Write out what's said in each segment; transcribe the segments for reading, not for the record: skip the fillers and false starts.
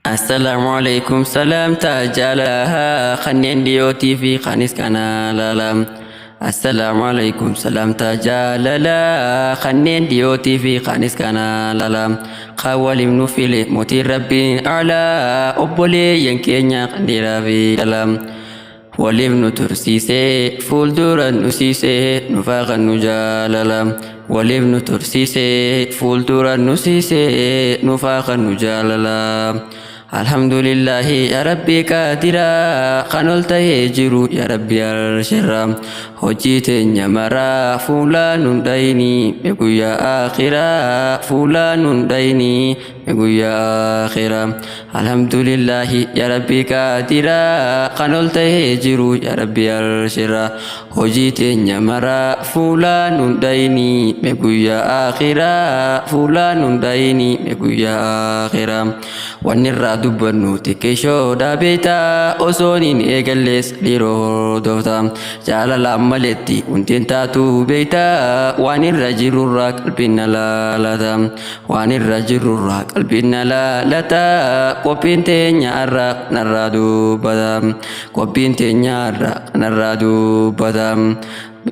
Assalamualaikum salam tajalaha khanin dioti fi khanis kana lalam. Assalamualaikum salam tajalala khanin dioti fi khanis kana lalam. Qawalim nufile moti rabbi ala obole yankenya kandira fi dalam. Walim nutursise fulduran nusise nufakan nujalalam. Walim nutursise fulduran nusise nufakan nujalalam. Alhamdulillahi ya Rabbi kadira kanolta jiru ya Rabbi al-shirram hoji teenya mara fulanun daini meguya akhira fulanun daini meguya akhira. Alhamdulillahi ya Rabbi kadira kanolta jiru ya Rabbi al-shirra hoji teenya mara fulanun daini meguya akhira fulanun daini meguya akhira. Wanirra dubbannu tikkeeshoo dhaabeeta osooniin eegallees dhiiroo doofta jaalala ammaleetti hundeen taatu beeyta waan irra jirurraa qalbiin laalata waan irra jirurraa qalbiin laalata qophiin teenya irraa kanarraa dubbata qophiin teenya irraa kanarraa dubbata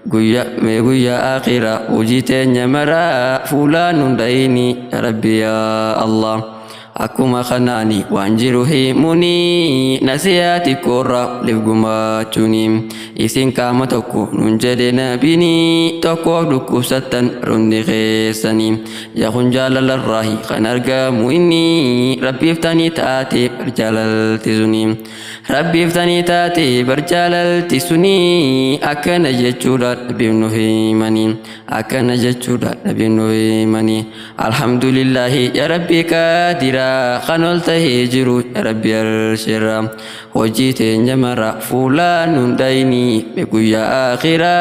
guyyaa akhira hojii teenya mara fuulaan hundayni ya Rabbi ya Allah. Akkuma kanaani waan jiru himuni nasihaati korra livgumaachuni isin qaama tokko nun jedhe nabini tokkoof dhukkubsattan rundi keessani yaa kun jaalalarraahi kan argamu inni rabbiif tanii taate barjaalalti suni rabbiif tanii taate barjaalalti suni akkana jechuudha dhabiif nu himani akkana jechuudha dhabiif nu himani. Alhamdulillahi ya Rabbi kadira kanolta jiru ya Rabbi al-shirra hojii teenya mara fuulaan hundayni guyyaa akhira.